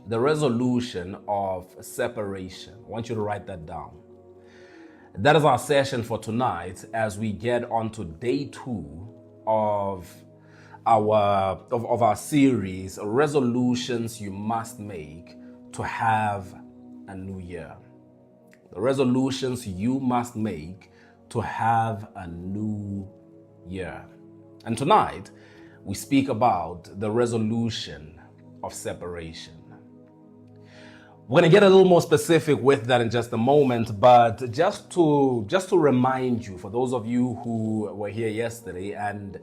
The resolution of separation. I want you to write that down. That is our session for tonight as we get on to day 2 of our series, resolutions you must make to have a new year. The resolutions you must make to have a new year. And tonight, we speak about the resolution of separation. We're going to get a little more specific with that in just a moment, but just to remind you, for those of you who were here yesterday, and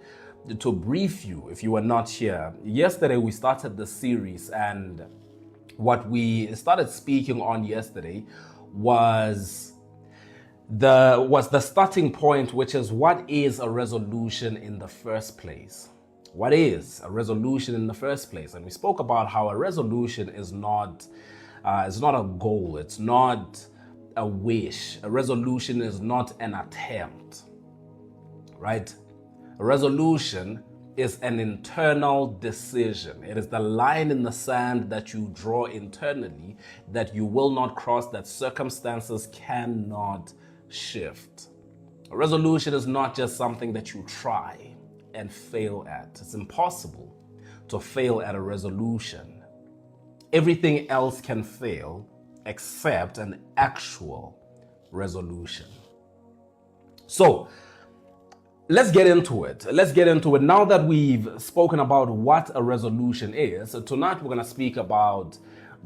to brief you if you were not here, yesterday we started the series, and what we started speaking on yesterday was the starting point, which is what is a resolution in the first place. What is a resolution in the first place? And we spoke about how a resolution is not a goal. It's not a wish. A resolution is not an attempt, right? A resolution is an internal decision. It is the line in the sand that you draw internally that you will not cross, that circumstances cannot shift. A resolution is not just something that you try and fail at. It's impossible to fail at a resolution. Everything else can fail except an actual resolution. So let's get into it. Now that we've spoken about what a resolution is, tonight we're going to speak about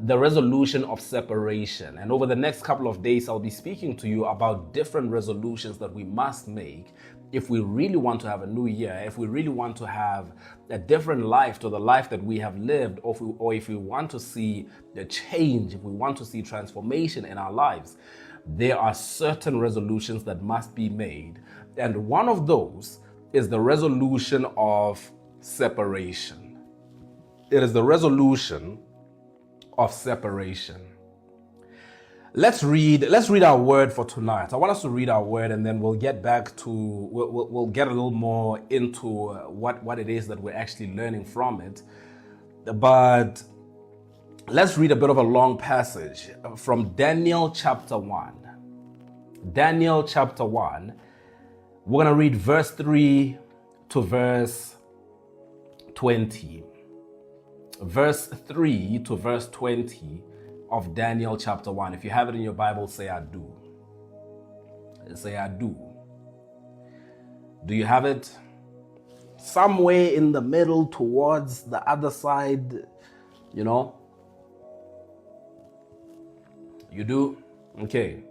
the resolution of separation. And over the next couple of days, I'll be speaking to you about different resolutions that we must make if we really want to have a new year, if we really want to have a different life to the life that we have lived, or if we want to see the change, if we want to see transformation in our lives. There are certain resolutions that must be made. And one of those is the resolution of separation. It is the resolution of separation. Let's read our word for tonight. I want us to read our word, and then we'll get back to, we'll get a little more into what it is that we're actually learning from it. But let's read a bit of a long passage from Daniel chapter 1. Daniel chapter 1. We're going to read verse 3 to verse 20. Verse 3 to verse 20 of Daniel chapter 1. If you have it in your Bible, say I do. Say I do. Do you have it? Somewhere in the middle towards the other side, you know? You do? Okay.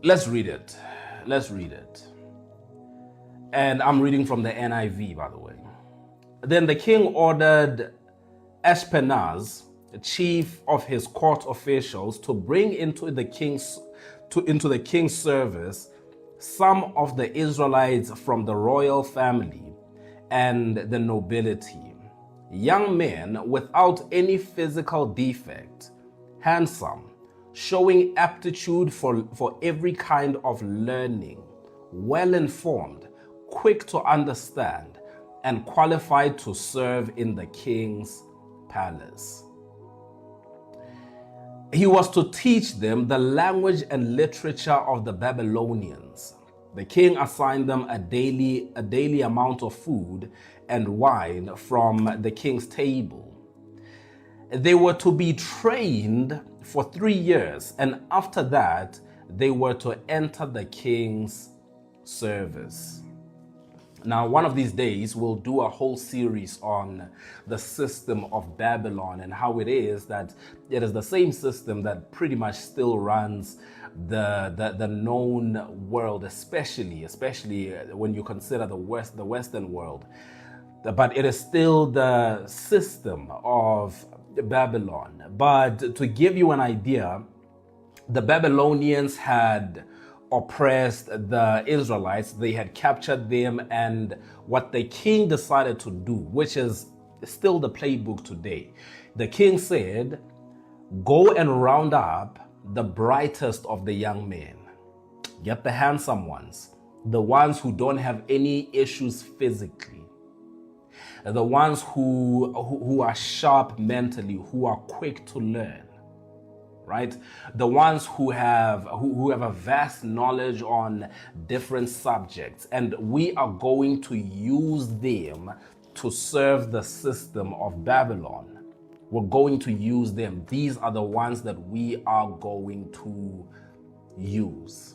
Let's read it. And I'm reading from the NIV, by the way. Then the king ordered Ashpenaz, the chief of his court officials, to bring into the king's service some of the Israelites from the royal family and the nobility, young men without any physical defect, handsome, showing aptitude for every kind of learning, well-informed, quick to understand, and qualified to serve in the king's palace. He was to teach them the language and literature of the Babylonians. The king assigned them a daily amount of food and wine from the king's table. They were to be trained for 3 years, and after that, they were to enter the king's service. Now, one of these days, we'll do a whole series on the system of Babylon and how it is that it is the same system that pretty much still runs the known world, especially when you consider the Western world. But it is still the system of Babylon. But to give you an idea, the Babylonians had oppressed the Israelites. They had captured them, and what the king decided to do, which is still the playbook today, the king said, go and round up the brightest of the young men. Get the handsome ones, the ones who don't have any issues physically. the ones who are sharp mentally, who are quick to learn, right? The ones who have a vast knowledge on different subjects, and we are going to use them to serve the system of Babylon. We're going to use them. These are the ones that we are going to use.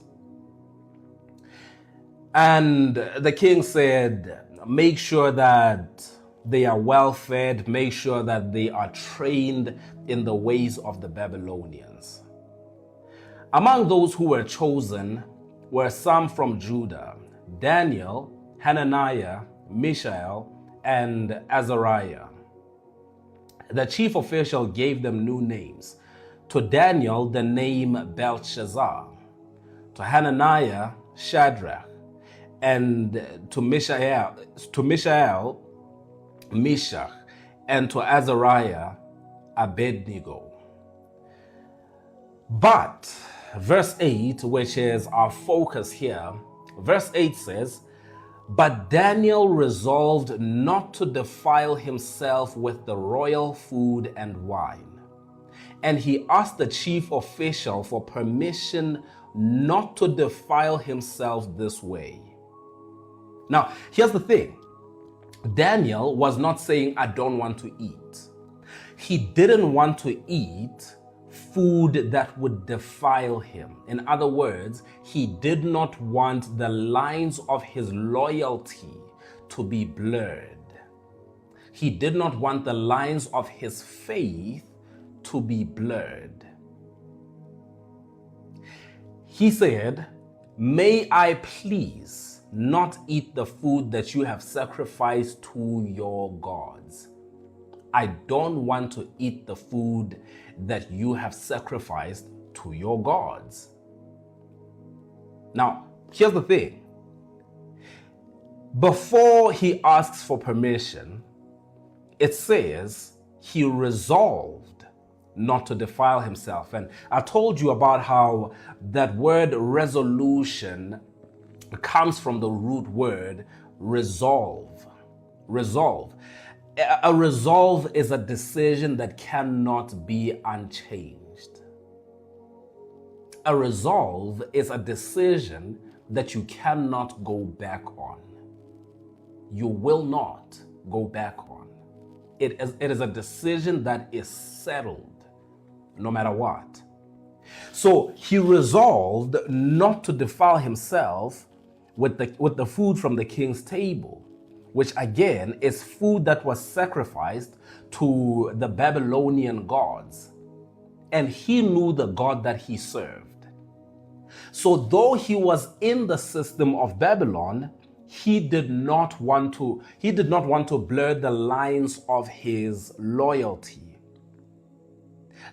And the king said, make sure that they are well fed, make sure that they are trained in the ways of the Babylonians. Among those who were chosen were some from Judah: Daniel, Hananiah, Mishael, and Azariah. The chief official gave them new names. To Daniel, the name Belshazzar; to Hananiah, Shadrach; and to Mishael, Meshach; and to Azariah, Abednego. But verse 8, which is our focus here, verse 8 says, but Daniel resolved not to defile himself with the royal food and wine. And he asked the chief official for permission not to defile himself this way. Now, here's the thing. Daniel was not saying, I don't want to eat. He didn't want to eat food that would defile him. In other words, he did not want the lines of his loyalty to be blurred. He did not want the lines of his faith to be blurred. He said, may I please not eat the food that you have sacrificed to your gods. I don't want to eat the food that you have sacrificed to your gods. Now, here's the thing. Before he asks for permission, it says he resolved not to defile himself. And I told you about how that word resolution comes from the root word resolve. Resolve. A resolve is a decision that cannot be unchanged. A resolve is a decision that you cannot go back on. You will not go back on. It is a decision that is settled no matter what. So he resolved not to defile himself with the food from the king's table, which again is food that was sacrificed to the Babylonian gods. And he knew the God that he served. So though he was in the system of Babylon, he did not want to blur the lines of his loyalty.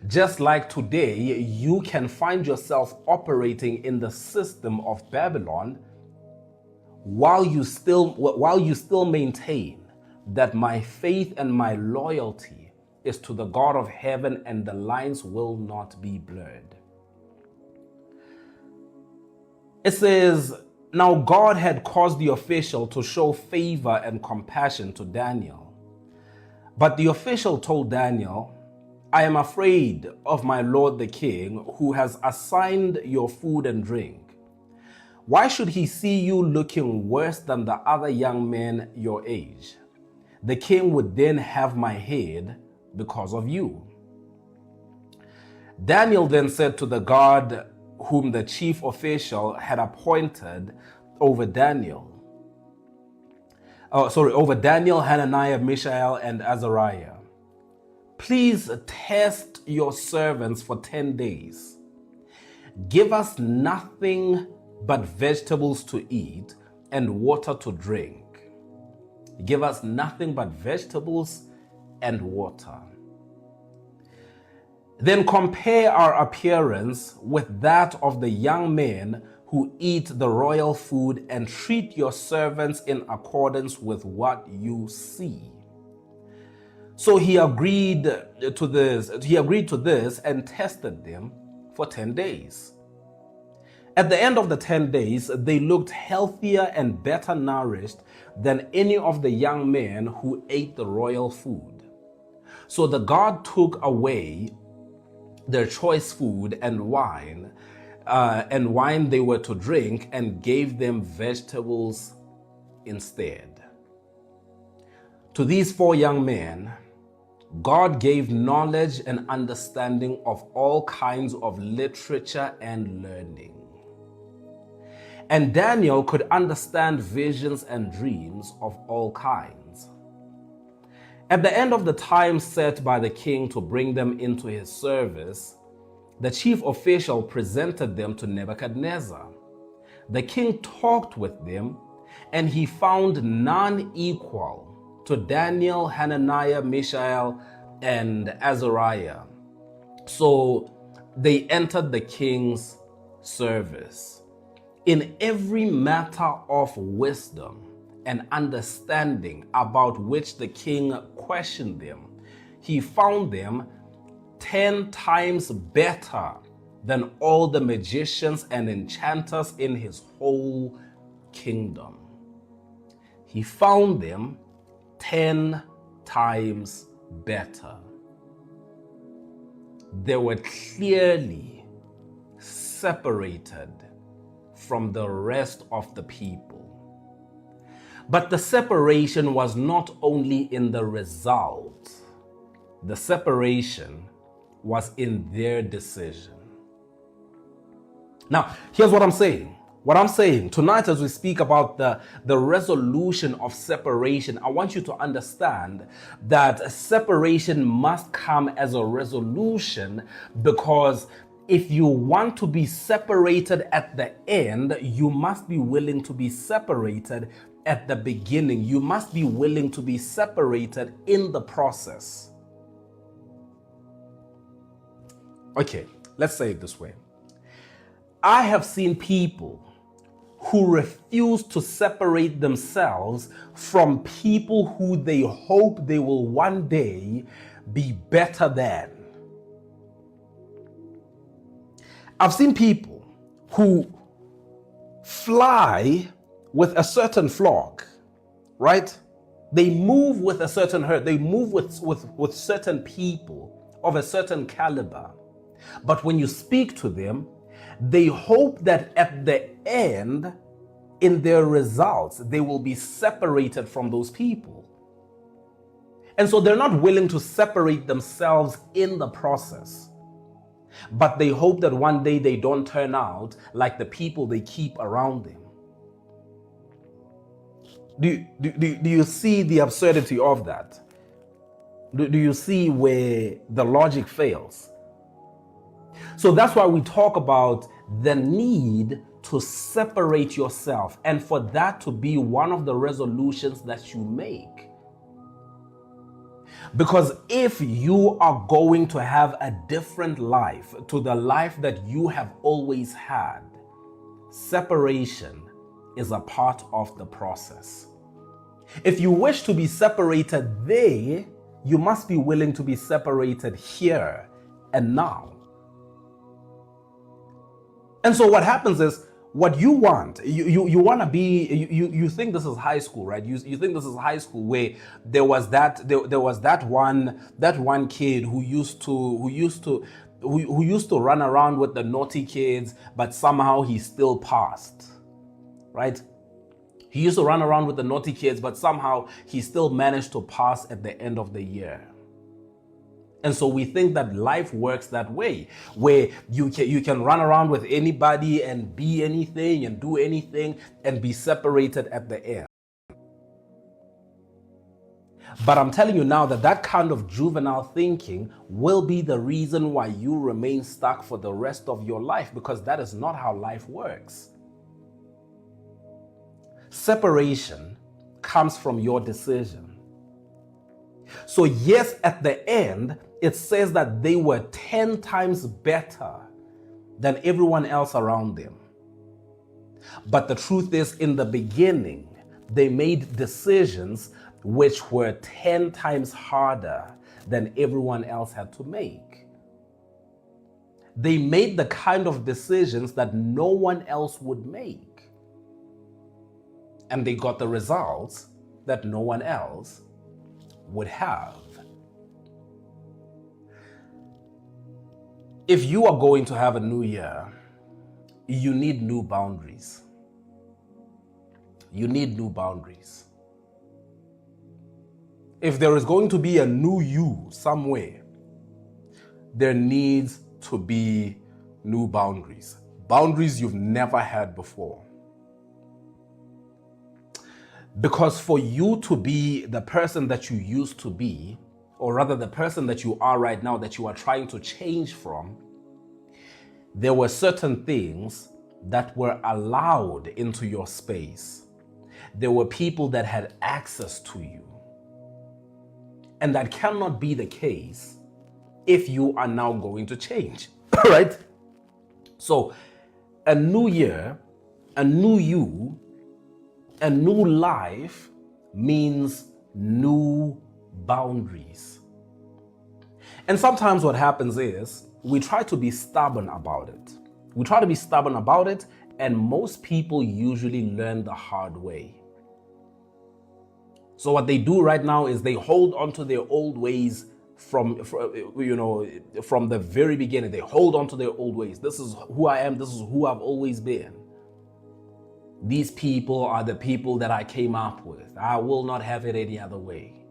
Just like today, you can find yourself operating in the system of Babylon while you still maintain that my faith and my loyalty is to the God of heaven and the lines will not be blurred. It says, now God had caused the official to show favor and compassion to Daniel. But the official told Daniel, I am afraid of my lord the king, who has assigned your food and drink. Why should he see you looking worse than the other young men your age? The king would then have my head because of you. Daniel then said to the guard whom the chief official had appointed over Daniel, Hananiah, Mishael, and Azariah, please test your servants for 10 days. Give us nothing but vegetables to eat and water to drink. Give us nothing but vegetables and water. Then compare our appearance with that of the young men who eat the royal food and treat your servants in accordance with what you see. So he agreed to this and tested them for 10 days. At the end of the 10 days, they looked healthier and better nourished than any of the young men who ate the royal food. So the god took away their choice food and wine they were to drink, and gave them vegetables instead. To these 4 young men, God gave knowledge and understanding of all kinds of literature and learning. And Daniel could understand visions and dreams of all kinds. At the end of the time set by the king to bring them into his service, the chief official presented them to Nebuchadnezzar. The king talked with them, and he found none equal to Daniel, Hananiah, Mishael, and Azariah. So they entered the king's service. In every matter of wisdom and understanding about which the king questioned them, he found them 10 times better than all the magicians and enchanters in his whole kingdom. He found them 10 times better. They were clearly separated from the rest of the people. But the separation was not only in the result, the separation was in their decision. Now, here's what I'm saying. What I'm saying tonight, as we speak about the resolution of separation, I want you to understand that separation must come as a resolution, because if you want to be separated at the end, you must be willing to be separated at the beginning. You must be willing to be separated in the process. Okay, let's say it this way. I have seen people who refuse to separate themselves from people who they hope they will one day be better than. I've seen people who fly with a certain flock, right? They move with a certain herd. They move with certain people of a certain caliber. But when you speak to them, they hope that at the end, in their results, they will be separated from those people. And so they're not willing to separate themselves in the process. But they hope that one day they don't turn out like the people they keep around them. Do you see the absurdity of that? Do you see where the logic fails? So that's why we talk about the need to separate yourself, and for that to be one of the resolutions that you make. Because if you are going to have a different life to the life that you have always had, separation is a part of the process. If you wish to be separated there, you must be willing to be separated here and now. And so what happens is, what you want, you want to be, you think this is high school, right? You think this is high school, where there was that one kid who used to run around with the naughty kids, but somehow he still passed, right? He used to run around with the naughty kids, but somehow he still managed to pass at the end of the year. And so we think that life works that way, where you can run around with anybody and be anything and do anything and be separated at the end. But I'm telling you now that kind of juvenile thinking will be the reason why you remain stuck for the rest of your life, because that is not how life works. Separation comes from your decision. So yes, at the end, it says that they were 10 times better than everyone else around them. But the truth is, in the beginning, they made decisions which were 10 times harder than everyone else had to make. They made the kind of decisions that no one else would make. And they got the results that no one else would have. If you are going to have a new year, you need new boundaries. You need new boundaries. If there is going to be a new you somewhere, there needs to be new boundaries. Boundaries you've never had before. Because for you to be the person that you used to be, or rather the person that you are right now, that you are trying to change from, there were certain things that were allowed into your space. There were people that had access to you. And that cannot be the case if you are now going to change, right? So a new year, a new you, a new life means new boundaries. And sometimes what happens is we try to be stubborn about it. We try to be stubborn about it, and most people usually learn the hard way. So what they do right now is they hold on to their old ways from the very beginning. They hold on to their old ways. This is who I am. This is who I've always been. These people are the people that I came up with. I will not have it any other way.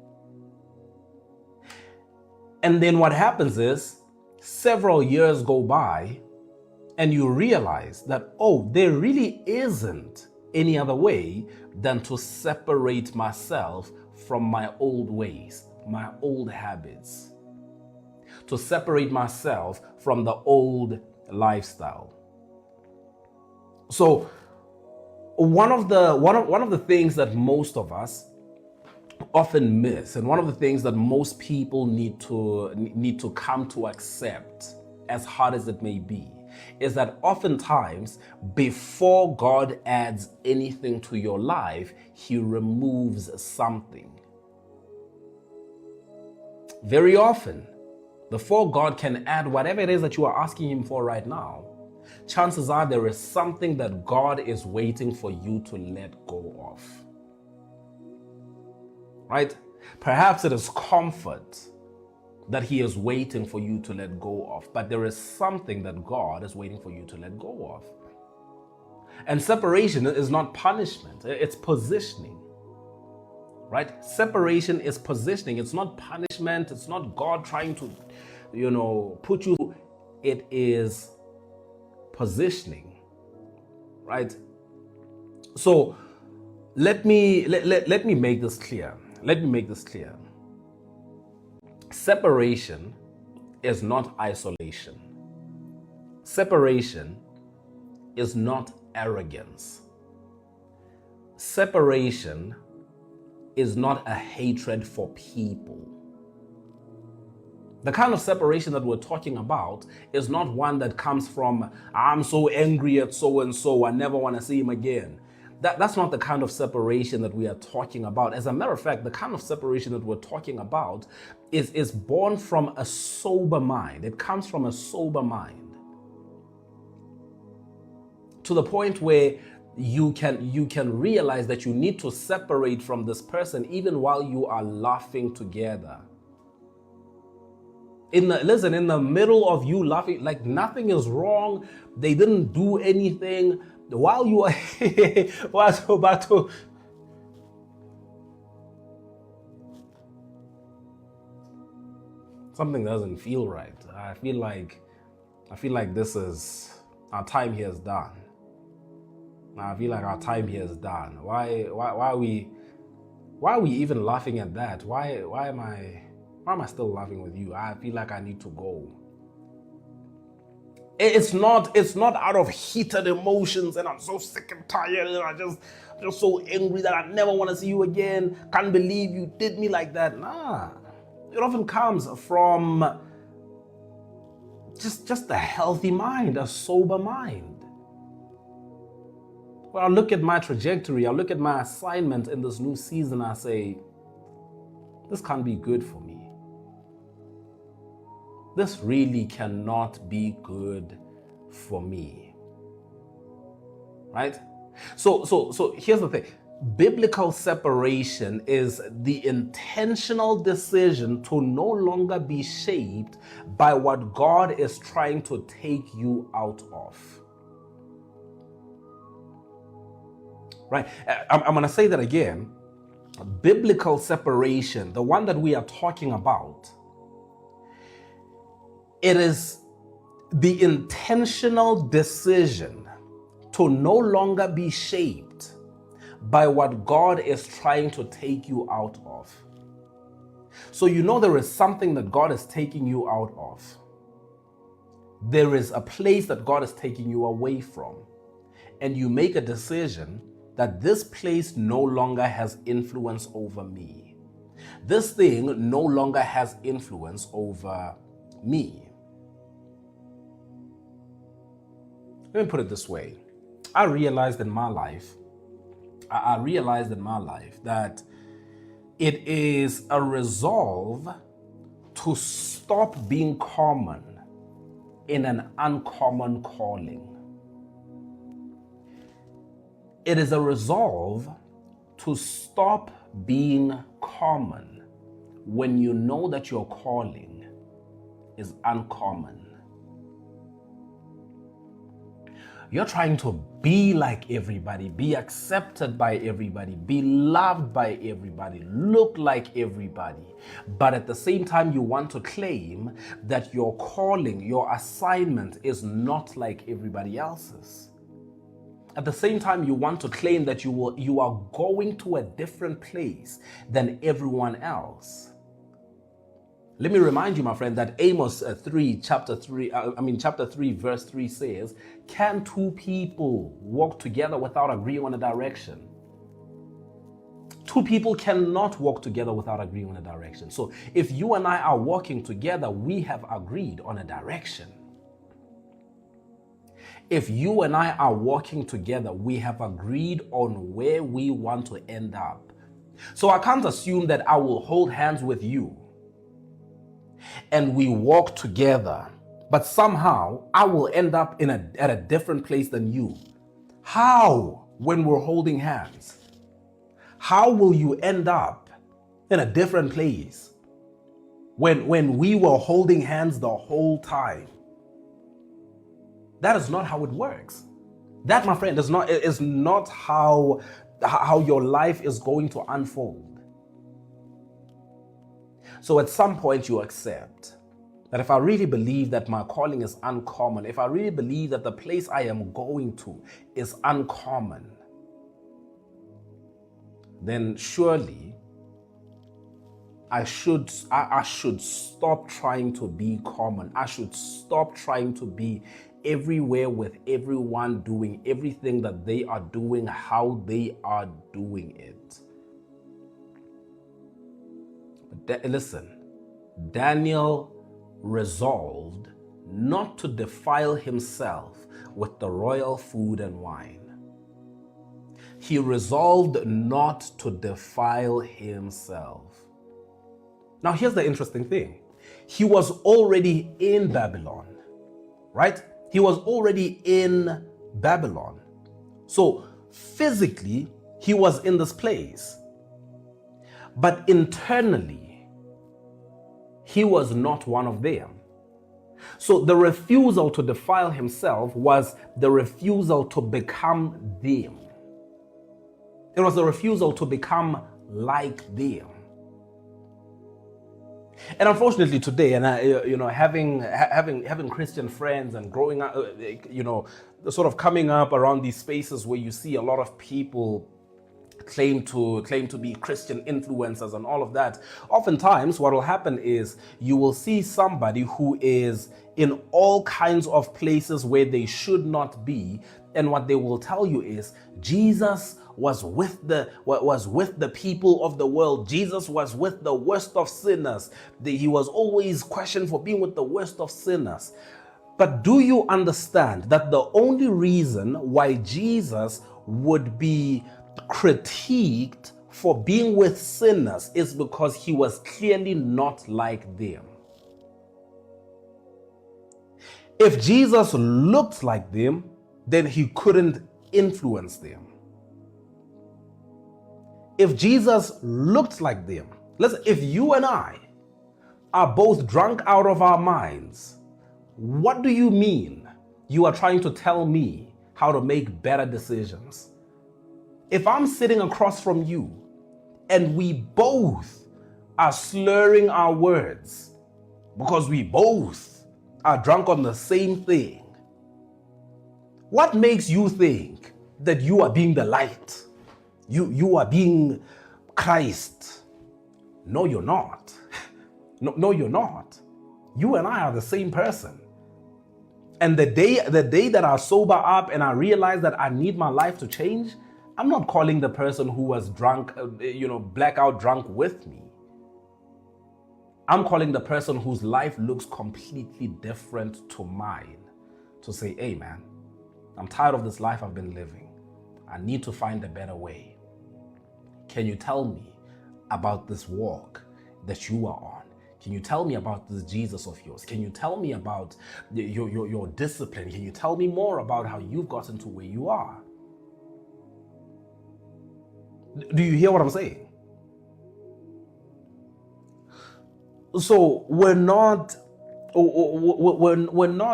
And then what happens is several years go by and you realize that, oh, there really isn't any other way than to separate myself from my old ways, my old habits, to separate myself from the old lifestyle. So one of the things that most of us often miss, and one of the things that most people need to come to accept, as hard as it may be, is that oftentimes before God adds anything to your life, He removes something. Very often, before God can add whatever it is that you are asking Him for right now, chances are there is something that God is waiting for you to let go of. Right? Perhaps it is comfort that He is waiting for you to let go of, but there is something that God is waiting for you to let go of. And separation is not punishment, it's positioning. Right? Separation is positioning. It's not punishment. It's not God trying to, put you. It is positioning. Right? So let me make this clear. Let me make this clear. Separation is not isolation. Separation is not arrogance. Separation is not a hatred for people. The kind of separation that we're talking about is not one that comes from, I'm so angry at so and so, I never want to see him again. That's not the kind of separation that we are talking about. As a matter of fact, the kind of separation that we're talking about is born from a sober mind. It comes from a sober mind. To the point where you can realize that you need to separate from this person even while you are laughing together. In the middle of you laughing, like nothing is wrong, they didn't do anything, while you are about to something doesn't feel right. I feel like this is our time here is done. I feel like our time here is done. Why are we even laughing at that? Why am I still laughing with you? I feel like I need to go. It's not out of heated emotions and I'm so sick and tired and I'm just so angry that I never want to see you again. Can't believe you did me like that. Nah. It often comes from just a healthy mind, a sober mind. Well, I look at my trajectory, I look at my assignment in this new season, I say, this can't be good for me. this really cannot be good for me. Right? So here's the thing. Biblical separation is the intentional decision to no longer be shaped by what God is trying to take you out of. Right? I'm going to say that again. Biblical separation, the one that we are talking about, it is the intentional decision to no longer be shaped by what God is trying to take you out of. So you know there is something that God is taking you out of. There is a place that God is taking you away from. And you make a decision that this place no longer has influence over me. This thing no longer has influence over me. Let me put it this way. I realized in my life that it is a resolve to stop being common in an uncommon calling. It is a resolve to stop being common when you know that your calling is uncommon. You're trying to be like everybody, be accepted by everybody, be loved by everybody, look like everybody. But at the same time, you want to claim that your calling, your assignment is not like everybody else's. At the same time, you want to claim that you are going to a different place than everyone else. Let me remind you, my friend, that Amos chapter 3, verse 3 says, "Can two people walk together without agreeing on a direction?" Two people cannot walk together without agreeing on a direction. So if you and I are walking together, we have agreed on a direction. If you and I are walking together, we have agreed on where we want to end up. So I can't assume that I will hold hands with you and we walk together, but somehow I will end up at a different place than you. How when we're holding hands? How will you end up in a different place when we were holding hands the whole time? That is not how it works. That, my friend, is not how your life is going to unfold. So at some point you accept that if I really believe that my calling is uncommon, if I really believe that the place I am going to is uncommon, then surely I should stop trying to be common. I should stop trying to be everywhere with everyone, doing everything that they are doing, how they are doing it. But listen, Daniel resolved not to defile himself with the royal food and wine. He resolved not to defile himself. Now, here's the interesting thing. He was already in Babylon, right? He was already in Babylon. So physically, he was in this place. But internally, he was not one of them. So the refusal to defile himself was the refusal to become them. It was the refusal to become like them. And unfortunately today, and having Christian friends and growing up, sort of coming up around these spaces where you see a lot of people claim to be Christian influencers and all of that, oftentimes what will happen is you will see somebody who is in all kinds of places where they should not be, and what they will tell you is Jesus was with the people of the world. Jesus was with the worst of sinners. He was always questioned for being with the worst of sinners. But do you understand that the only reason why Jesus would be critiqued for being with sinners is because he was clearly not like them? If Jesus looked like them, then he couldn't influence them. If Jesus looked like them, listen, if you and I are both drunk out of our minds, what do you mean you are trying to tell me how to make better decisions? If I'm sitting across from you and we both are slurring our words because we both are drunk on the same thing, what makes you think that you are being the light? You are being Christ. No, you're not. No, you're not. You and I are the same person. And the day that I sober up and I realize that I need my life to change, I'm not calling the person who was drunk, blackout drunk with me. I'm calling the person whose life looks completely different to mine to say, hey man, I'm tired of this life I've been living. I need to find a better way. Can you tell me about this walk that you are on? Can you tell me about this Jesus of yours? Can you tell me about your discipline? Can you tell me more about how you've gotten to where you are? Do you hear what I'm saying? So we're not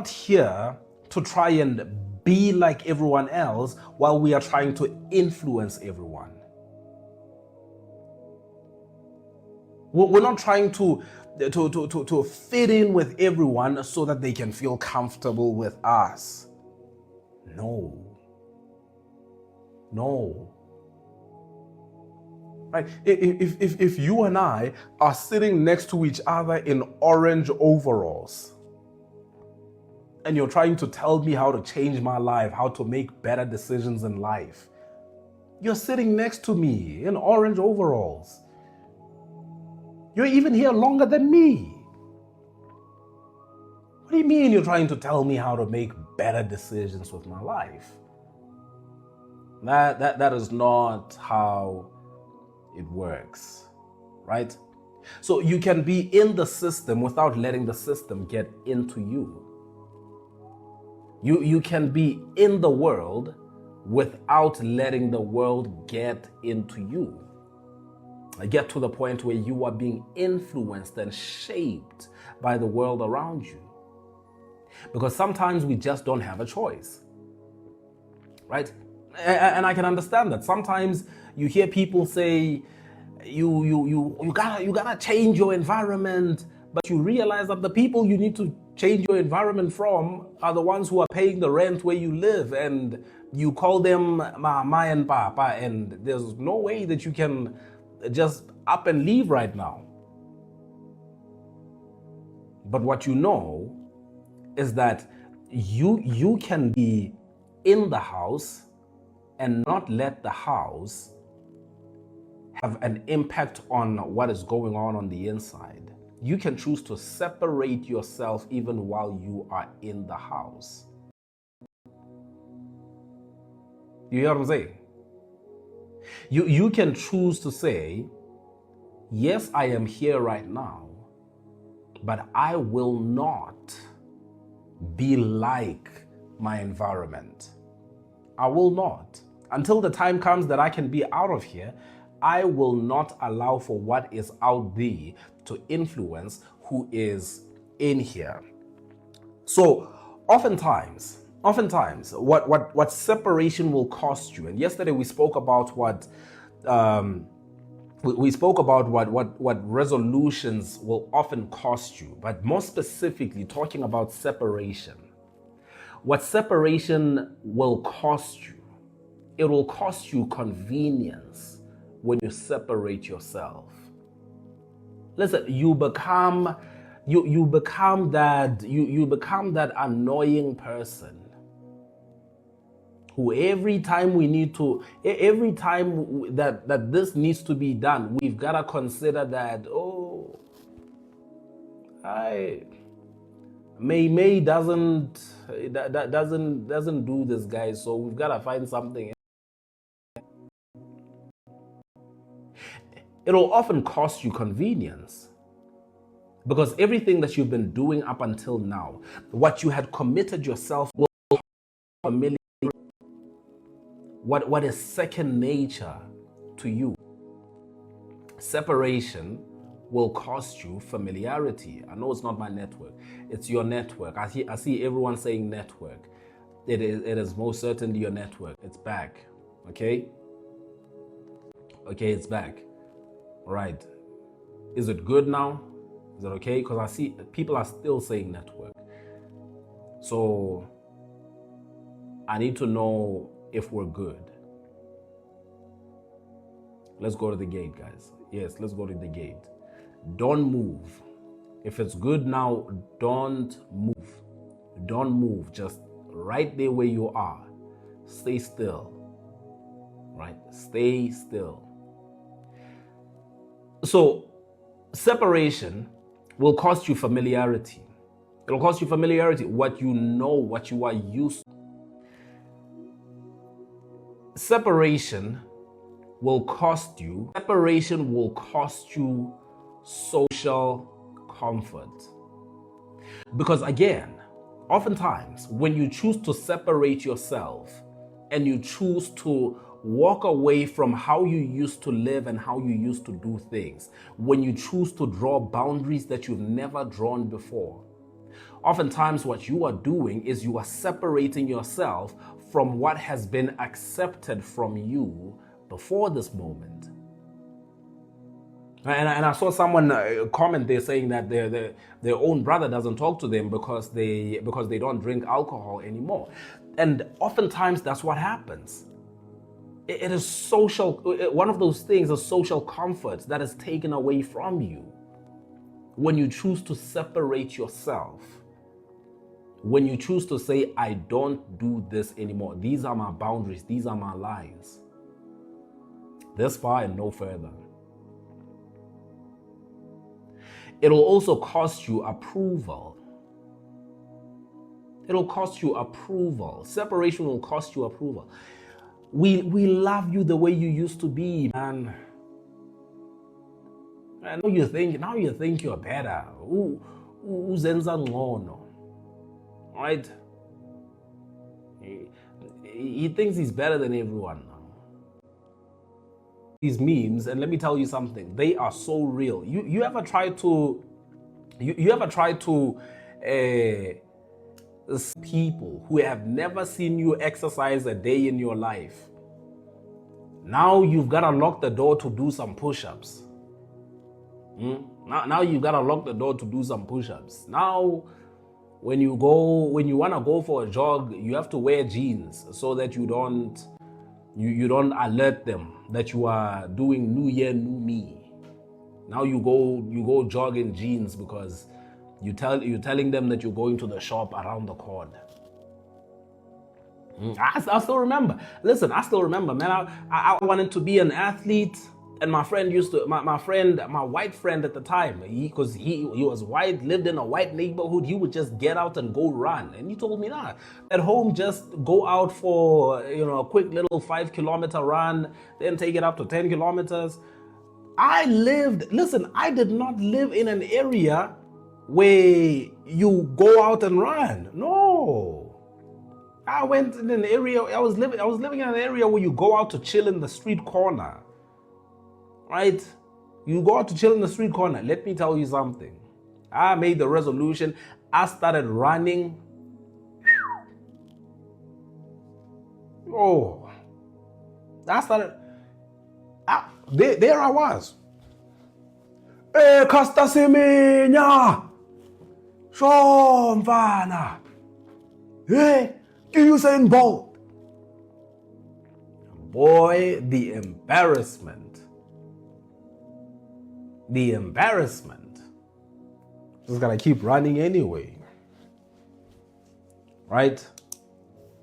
here to try and be like everyone else while we are trying to influence everyone. We're not trying to fit in with everyone so that they can feel comfortable with us. No. Right? If you and I are sitting next to each other in orange overalls, and you're trying to tell me how to change my life, how to make better decisions in life, you're sitting next to me in orange overalls. You're even here longer than me. What do you mean you're trying to tell me how to make better decisions with my life? That is not how it works, right? So you can be in the system without letting the system get into you. You can be in the world without letting the world get into you. Get to the point where you are being influenced and shaped by the world around you. Because sometimes we just don't have a choice, right? And I can understand that. Sometimes you hear people say, you gotta change your environment, but you realize that the people you need to change your environment from are the ones who are paying the rent where you live, and you call them mama and papa, and there's no way that you can just up and leave right now. But what you know is that you can be in the house and not let the house have an impact on what is going on the inside. You can choose to separate yourself even while you are in the house. You hear what I'm saying? You can choose to say, yes, I am here right now, but I will not be like my environment. I will not. Until the time comes that I can be out of here, I will not allow for what is out there to influence who is in here. So oftentimes, what separation will cost you. And yesterday we spoke about what resolutions will often cost you, but more specifically talking about separation. What separation will cost you, it will cost you convenience when you separate yourself. Listen, you become that annoying person who every time that this needs to be done, we've got to consider that, May doesn't do this, guys, so we've got to find something. It'll often cost you convenience. Because everything that you've been doing up until now, what you had committed yourself will be familiar. What is second nature to you. Separation will cost you familiarity. I know it's not my network, it's your network. I see everyone saying network. It is most certainly your network. It's back. Okay, it's back. All right, is it good now? Is it okay? Because I see people are still saying network, so I need to know if we're good. Let's go to the gate, guys. Yes, let's go to the gate. Don't move. If it's good now, don't move. Don't move. Just right there where you are. Stay still. Right? Stay still. So, separation will cost you familiarity. It'll cost you familiarity. What you know, what you are used to. Separation will cost you social comfort. Because again, oftentimes when you choose to separate yourself and you choose to walk away from how you used to live and how you used to do things, when you choose to draw boundaries that you've never drawn before, oftentimes what you are doing is you are separating yourself from what has been accepted from you before this moment. And I saw someone comment there saying that their own brother doesn't talk to them because they don't drink alcohol anymore. And oftentimes that's what happens. It is social, one of those things, a social comfort that is taken away from you when you choose to separate yourself. When you choose to say, I don't do this anymore. These are my boundaries. These are my lines. This far and no further. It'll also cost you approval. It'll cost you approval. Separation will cost you approval. We love you the way you used to be, man. I know you think you're better. Uzenza ngcono. Right? He thinks he's better than everyone now. These memes, and let me tell you something, they are so real. You ever try to people who have never seen you exercise a day in your life? Now you've got to lock the door to do some push-ups. Now you've got to lock the door to do some push-ups. Now when you want to go for a jog, you have to wear jeans so that you don't alert them that you are doing new year, new me. Now you go jog in jeans because you're telling them that you're going to the shop around the corner. I still remember. Listen, I still remember, man. I wanted to be an athlete, and my friend my white friend at the time, because he was white, lived in a white neighborhood, he would just get out and go run. And he told me, nah, at home, just go out for a quick little 5-kilometer run, then take it up to 10 kilometers. I did not live in an area where you go out and run. No. I went in an area, I was living in an area where you go out to chill in the street corner. Right? You go out to chill in the street corner. Let me tell you something. I made the resolution. I started running. Oh. There I was. Hey, Kasta Semenya. Shomvana. Hey, Usain Bolt. Boy, the embarrassment. Just gotta keep running anyway. Right?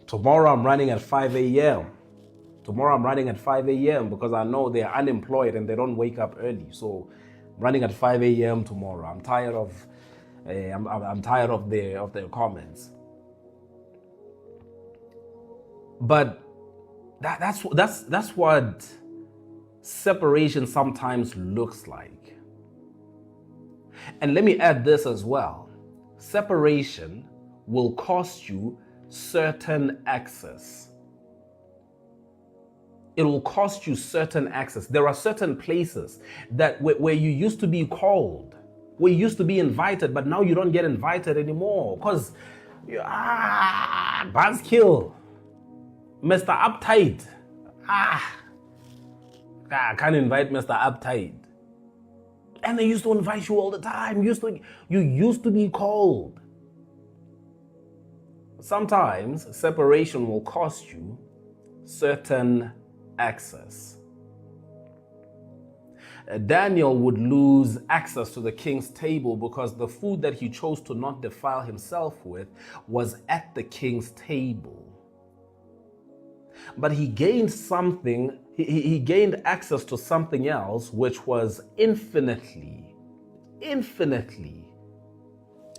Tomorrow I'm running at 5 a.m. Because I know they're unemployed and they don't wake up early. So I'm running at 5 a.m. tomorrow. I'm tired of their comments. But that's what separation sometimes looks like. And let me add this as well. Separation will cost you certain access. It will cost you certain access. There are certain places that where you used to be called, where you used to be invited, but now you don't get invited anymore because buzzkill, Mr. Uptight. I can't invite Mr. Uptight. And they used to invite you all the time. You used to be called. Sometimes separation will cost you certain access. Daniel would lose access to the king's table because the food that he chose to not defile himself with was at the king's table. But he gained something, he gained access to something else which was infinitely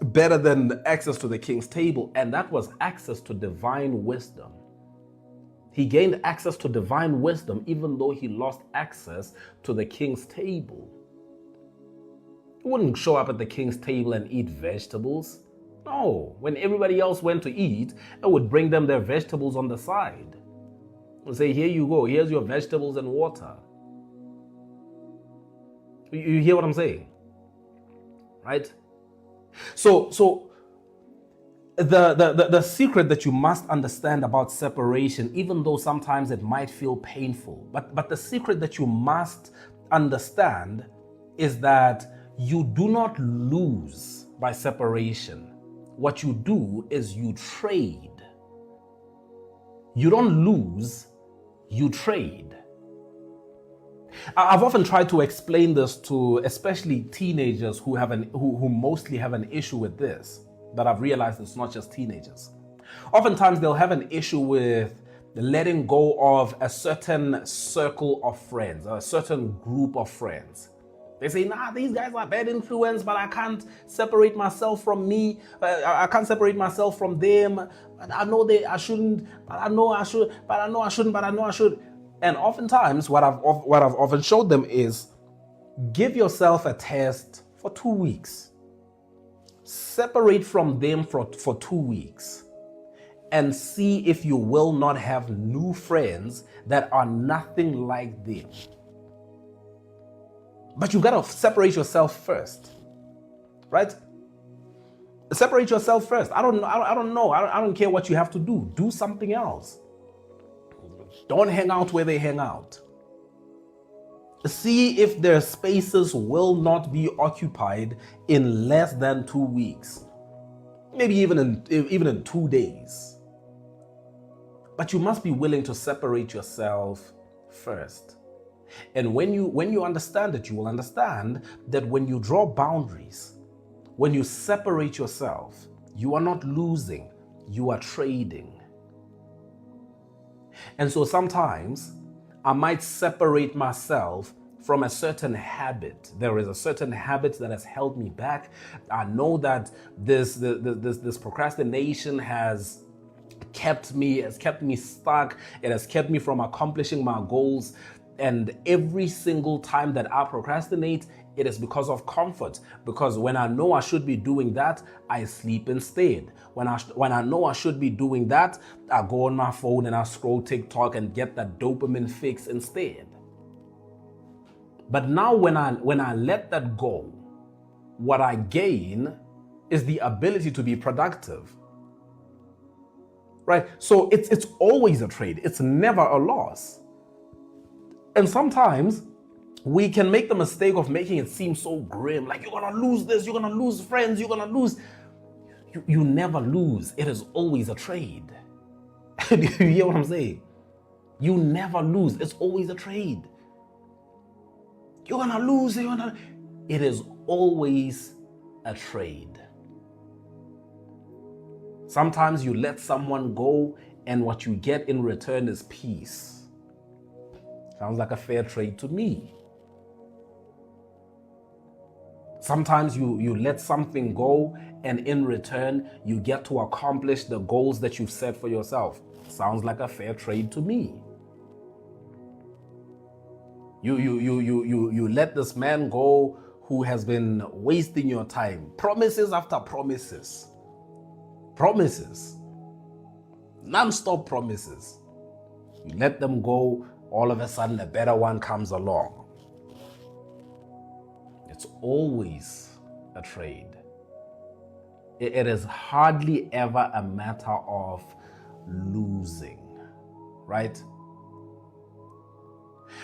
better than the access to the king's table, and that was access to divine wisdom. He gained access to divine wisdom even though he lost access to the king's table. He wouldn't show up at the king's table and eat vegetables. No, when everybody else went to eat, I would bring them their vegetables on the side. And say, here you go, here's your vegetables and water. You hear what I'm saying? Right? So the secret that you must understand about separation, even though sometimes it might feel painful, but the secret that you must understand is that you do not lose by separation. What you do is you trade. You don't lose, you trade. I've often tried to explain this to especially teenagers who mostly have an issue with this, but I've realized it's not just teenagers. Oftentimes they'll have an issue with letting go of a certain circle of friends, a certain group of friends. They say, nah, these guys are bad influence, but I can't separate myself from me. I can't separate myself from them. But I know I shouldn't, but I know I should, but I know I shouldn't, but I know I should. And oftentimes what I've often showed them is give yourself a test for 2 weeks. Separate from them for 2 weeks and see if you will not have new friends that are nothing like them. But you gotta separate yourself first, right? Separate yourself first. I don't know. I don't care what you have to do. Do something else. Don't hang out where they hang out. See if their spaces will not be occupied in less than 2 weeks. Maybe even in 2 days. But you must be willing to separate yourself first. And when you understand it, you will understand that when you draw boundaries, when you separate yourself, you are not losing, you are trading. And so sometimes I might separate myself from a certain habit. There is a certain habit that has held me back. I know that this procrastination has kept me stuck. It has kept me from accomplishing my goals. And every single time that I procrastinate, it is because of comfort. Because when I know I should be doing that, I sleep instead. When I know I should be doing that, I go on my phone and I scroll TikTok and get that dopamine fix instead. But now when I let that go, what I gain is the ability to be productive. Right? So it's always a trade. It's never a loss. And sometimes we can make the mistake of making it seem so grim, like you're gonna lose this, you're gonna lose friends, you're gonna lose. You never lose. It is always a trade. Do you hear what I'm saying? You never lose. It's always a trade. You're gonna lose. It is always a trade. Sometimes you let someone go and what you get in return is peace. Sounds like a fair trade to me. Sometimes you let something go and in return you get to accomplish the goals that you've set for yourself. Sounds like a fair trade to me. You let this man go who has been wasting your time. Promises after promises. Promises. Non-stop promises. You let them go, all of a sudden a better one comes along. It's always a trade. It is hardly ever a matter of losing, right?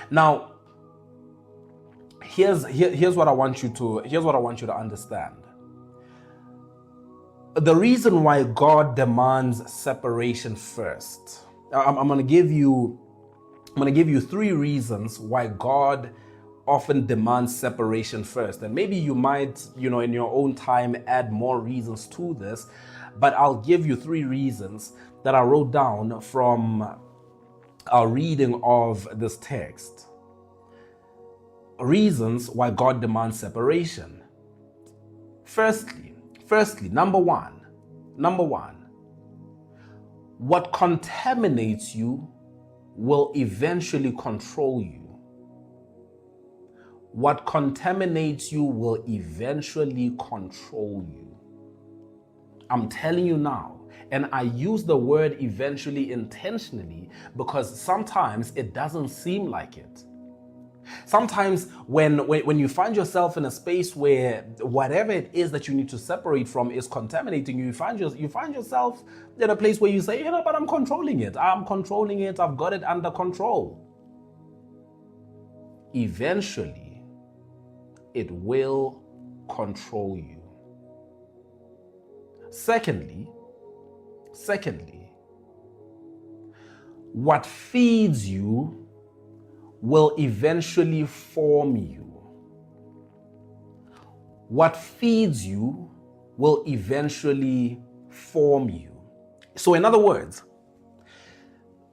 Now, here's what I want you to understand. The reason why God demands separation first. I'm going to give you 3 reasons why God often demands separation first. And maybe you might, in your own time add more reasons to this, but I'll give you 3 reasons that I wrote down from our reading of this text. Reasons why God demands separation. Firstly, number one, what contaminates you will eventually control you. What contaminates you will eventually control you. I'm telling you now, and I use the word eventually intentionally because sometimes it doesn't seem like it. Sometimes when you find yourself in a space where whatever it is that you need to separate from is contaminating you, you find yourself in a place where you say, but I'm controlling it. I've got it under control. Eventually, it will control you. Secondly, what feeds you will eventually form you. What feeds you will eventually form you. So in other words,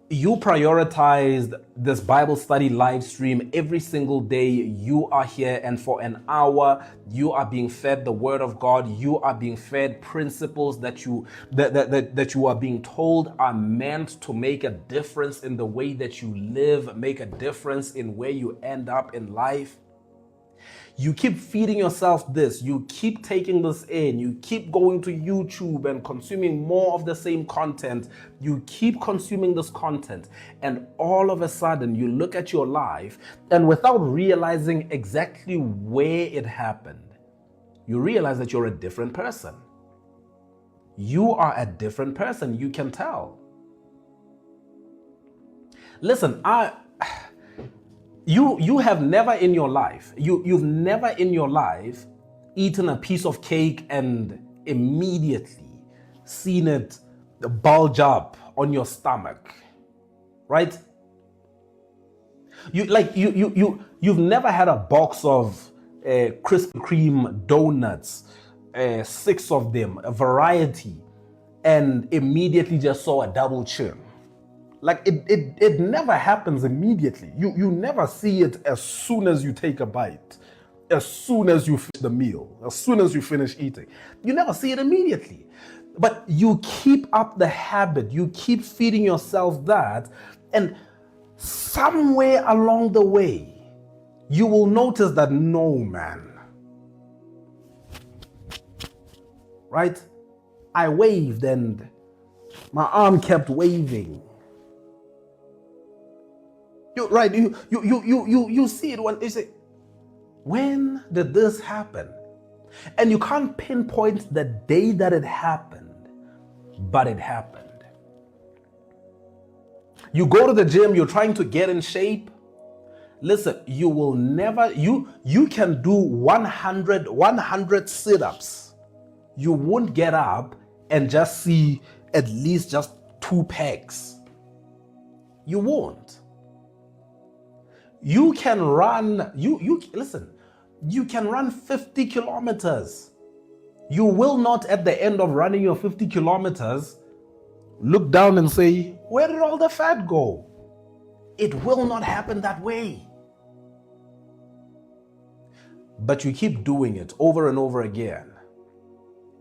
you prioritized this Bible study live stream every single day. You are here, and for an hour, you are being fed the Word of God. You are being fed principles that you are being told are meant to make a difference in the way that you live, make a difference in where you end up in life. You keep feeding yourself this, you keep taking this in, you keep going to YouTube and consuming more of the same content, you keep consuming this content, and all of a sudden you look at your life and without realizing exactly where it happened, you realize that you're a different person. You are a different person, you can tell. Listen, You have never in your life, you've never in your life eaten a piece of cake and immediately seen it bulge up on your stomach, right? You've never had a box of Krispy Kreme donuts, 6 of them, a variety, and immediately just saw a double chin. Like it never happens immediately. You never see it as soon as you take a bite, as soon as you finish the meal, as soon as you finish eating. You never see it immediately. But you keep up the habit, you keep feeding yourself that, and somewhere along the way, you will notice that no, man. Right? I waved and my arm kept waving. You see it when you say, when did this happen? And you can't pinpoint the day that it happened, but it happened. You go to the gym, you're trying to get in shape. Listen, you will never, you can do 100 sit-ups. You won't get up and just see at least just 2 pegs. You won't. You can run, listen, you can run 50 kilometers. You will not, at the end of running your 50 kilometers, look down and say, where did all the fat go? It will not happen that way. But you keep doing it over and over again.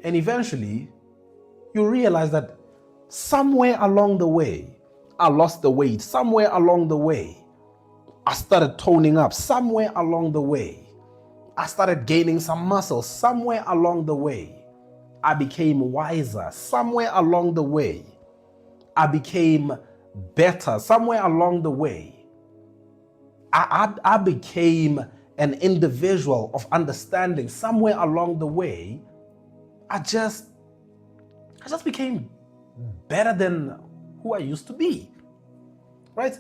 And eventually, you realize that somewhere along the way, I lost the weight. Somewhere along the way, I started toning up. Somewhere along the way, I started gaining some muscle. Somewhere along the way, I became wiser. Somewhere along the way, I became better. Somewhere along the way, I became an individual of understanding. Somewhere along the way, I just became better than who I used to be, right?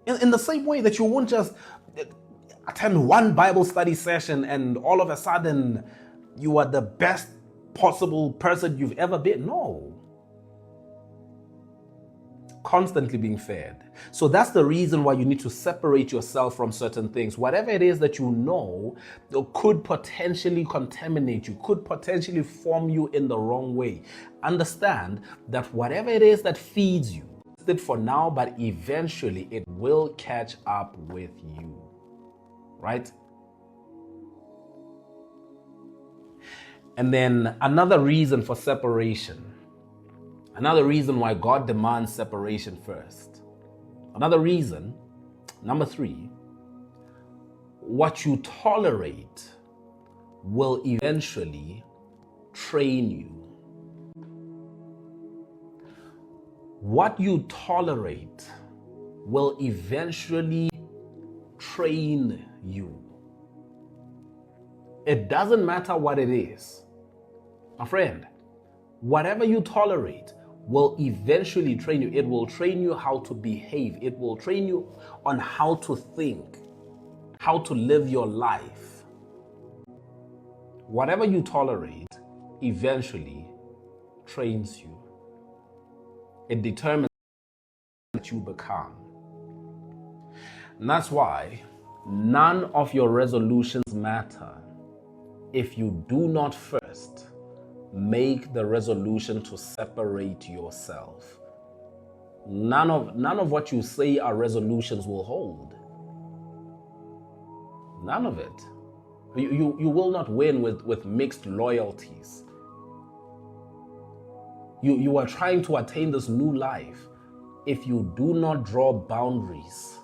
In the same way that you won't just attend one Bible study session and all of a sudden you are the best possible person you've ever been. No. Constantly being fed. So that's the reason why you need to separate yourself from certain things. Whatever it is that you know could potentially contaminate you, could potentially form you in the wrong way. Understand that whatever it is that feeds you, it for now, but eventually it will catch up with you, right? And then another reason for separation, another reason why God demands separation first, another reason, number 3, what you tolerate will eventually train you. What you tolerate will eventually train you. It doesn't matter what it is. My friend, whatever you tolerate will eventually train you. It will train you how to behave. It will train you on how to think, how to live your life. Whatever you tolerate eventually trains you. It determines what you become. And that's why none of your resolutions matter if you do not first make the resolution to separate yourself. None of what you say are resolutions will hold. None of it. You will not win with mixed loyalties. You are trying to attain this new life. If you do not draw boundaries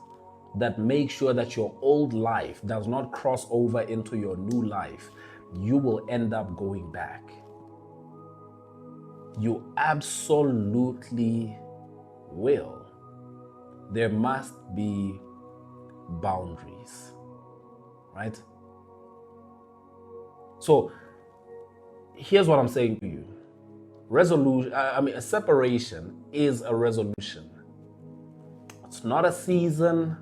that make sure that your old life does not cross over into your new life, you will end up going back. You absolutely will. There must be boundaries, right? So here's what I'm saying to you. A separation is a resolution. It's not a season.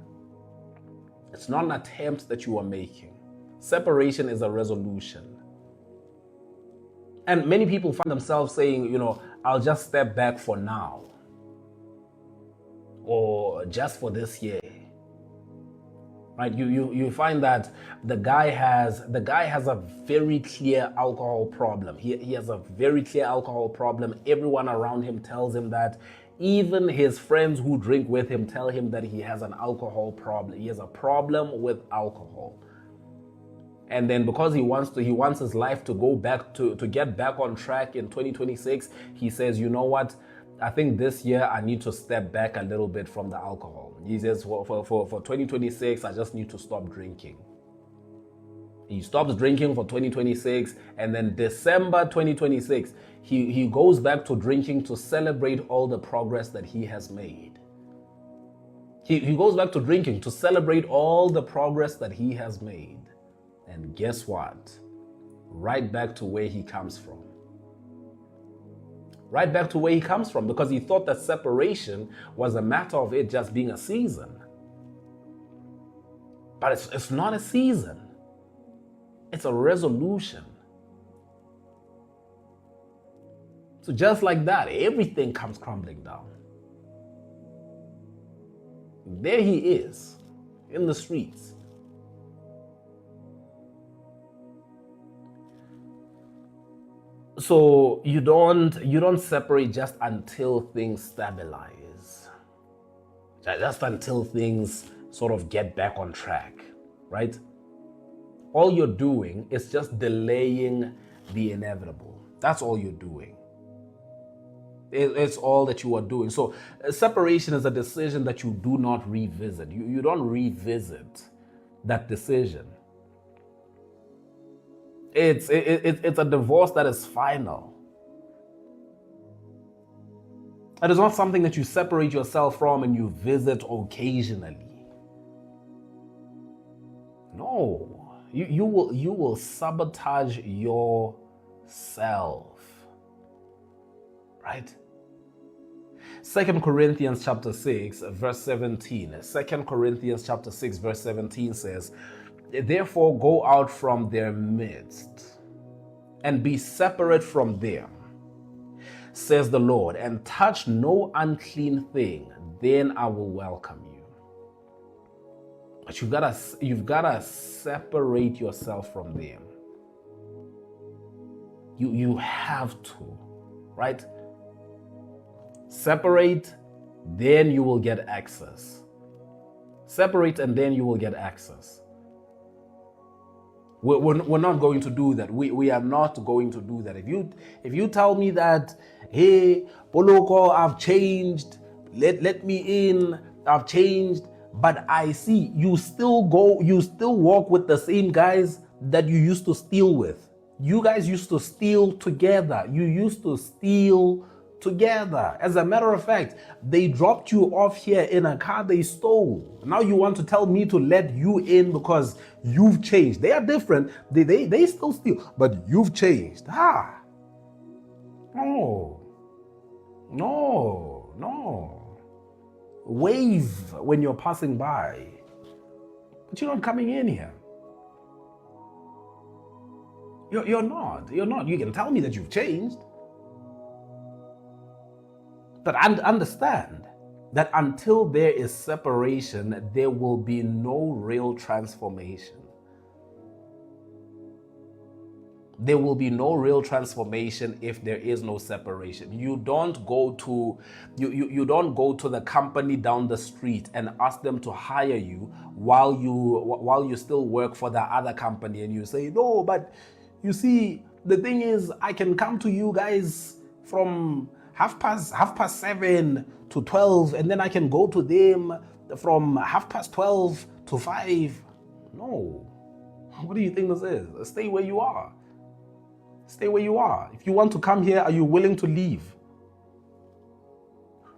It's not an attempt that you are making. Separation is a resolution. And many people find themselves saying, I'll just step back for now. Or just for this year. Right? You find that the guy has a very clear alcohol problem. He has a very clear alcohol problem. Everyone around him tells him that. Even his friends who drink with him tell him that he has an alcohol problem. He has a problem with alcohol. And then because he wants his life to go back to get back on track in 2026, he says, you know what? I think this year I need to step back a little bit from the alcohol. He says for 2026, I just need to stop drinking. He stops drinking for 2026, and then December 2026, he goes back to drinking to celebrate all the progress that he has made. He goes back to drinking to celebrate all the progress that he has made. And guess what? Right back to where he comes from. Right back to where he comes from, because he thought that separation was a matter of it just being a season. But it's not a season. It's a resolution. So just like that, everything comes crumbling down. There he is, in the streets. So you don't separate just until things stabilize. Just until things sort of get back on track, right? All you're doing is just delaying the inevitable. That's all you're doing. It's all that you are doing. So separation is a decision that you do not revisit. You don't revisit that decision. It's a divorce that is final. It is not something that you separate yourself from and you visit occasionally. No, you will sabotage yourself, right? 2 Corinthians chapter 6 verse 17. 2 Corinthians chapter 6 verse 17 says, "Therefore go out from their midst and be separate from them, says the Lord, and touch no unclean thing, then I will welcome you." But you've gotta separate yourself from them. You have to, right? Separate, then you will get access. Separate and then you will get access. We're not going to do that. We are not going to do that. If you tell me that, hey, Poloko, I've changed, let me in, I've changed, but I see you still walk with the same guys that you used to steal with. You guys used to steal together. You used to steal together. As a matter of fact, they dropped you off here in a car they stole. Now you want to tell me to let you in because you've changed. They are different. They still steal, but you've changed. No. Wave when you're passing by, but you're not coming in here. You're not. You can tell me that you've changed, but understand that until there is separation, there will be no real transformation. There will be no real transformation if there is no separation. You don't go to the company down the street and ask them to hire you while you still work for the other company, and you say, no, but you see, the thing is, I can come to you guys from half past 7 to 12, and then I can go to them from 12:30 to 5. No. What do you think this is? Stay where you are. Stay where you are. If you want to come here, are you willing to leave?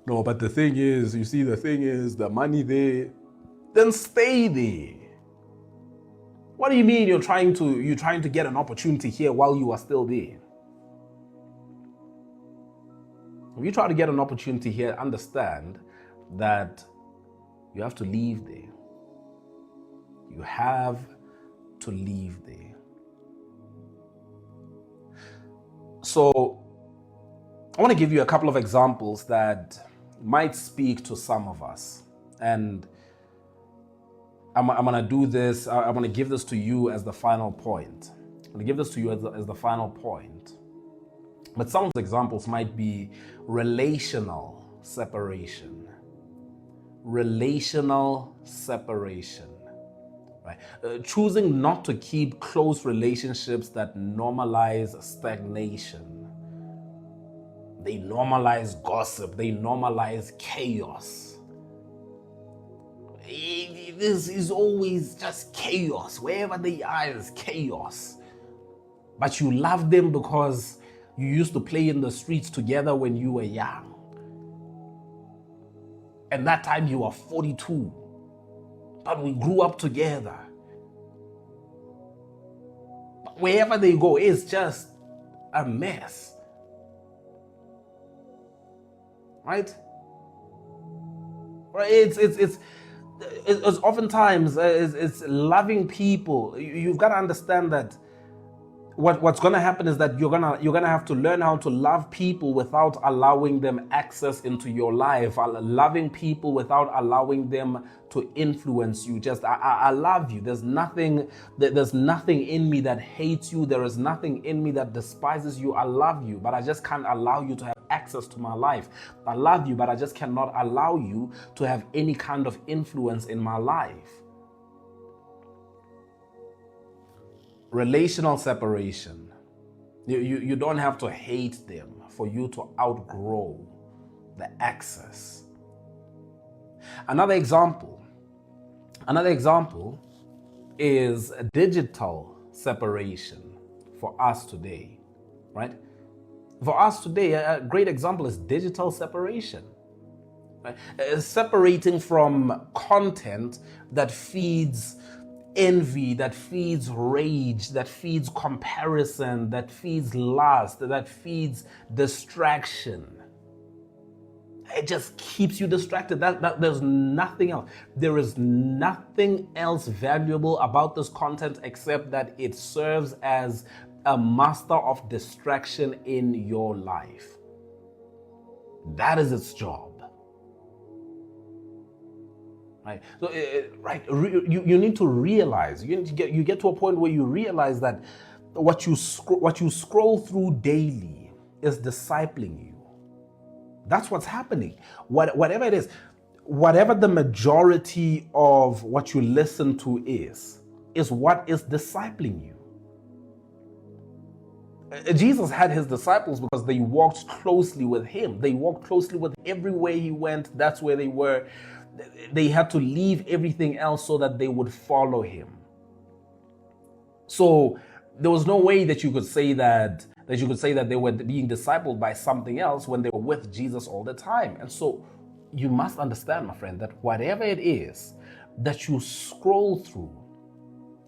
No, but the thing is, the money there, then stay there. What do you mean you're trying to get an opportunity here while you are still there? If you try to get an opportunity here, understand that you have to leave there. You have to leave there. So I want to give you a couple of examples that might speak to some of us. And I'm going to do this. I'm going to give this to you as the final point. I'm going to give this to you as the final point. But some of the examples might be relational separation. Relational separation. Right? Choosing not to keep close relationships that normalize stagnation. They normalize gossip. They normalize chaos. This is always just chaos. Wherever they are is chaos. But you love them because you used to play in the streets together when you were young. And that time you were 42. But we grew up together. But wherever they go, it's just a mess. Right? It's oftentimes it's loving people. You've got to understand that what's going to happen is that you're gonna have to learn how to love people without allowing them access into your life. Loving people without allowing them to influence you. Just I love you. There's nothing in me that hates you. There is nothing in me that despises you. I love you, but I just can't allow you to have access to my life. I love you, but I just cannot allow you to have any kind of influence in my life. Relational separation. You don't have to hate them for you to outgrow the access. Another example is digital separation. for us today, right? For us today, a great example is digital separation. Right? Separating from content that feeds envy, that feeds rage, that feeds comparison, that feeds lust, that feeds distraction. It just keeps you distracted. That there's nothing else. There is nothing else valuable about this content except that it serves as a master of distraction in your life. That is its job. Right? So, you need to realize. You get to a point where you realize that what you scroll through daily is discipling you. That's what's happening. Whatever it is, whatever the majority of what you listen to is what is discipling you. Jesus had his disciples because they walked closely with him. They walked closely with everywhere he went. That's where they were. They had to leave everything else so that they would follow him. So there was no way that you could say that they were being discipled by something else when they were with Jesus all the time. And so you must understand, my friend, that whatever it is that you scroll through,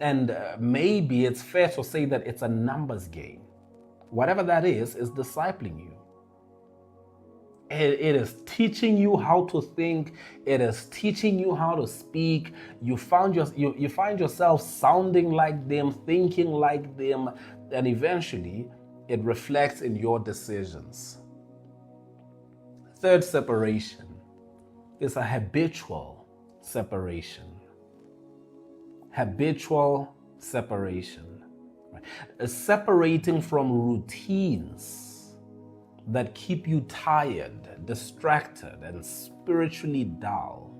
and maybe it's fair to say that it's a numbers game, whatever that is discipling you. It is teaching you how to think. It is teaching you how to speak. You find yourself sounding like them, thinking like them, and eventually it reflects in your decisions. Third separation is a habitual separation. Habitual separation. Right? Separating from routines that keep you tired, distracted, and spiritually dull.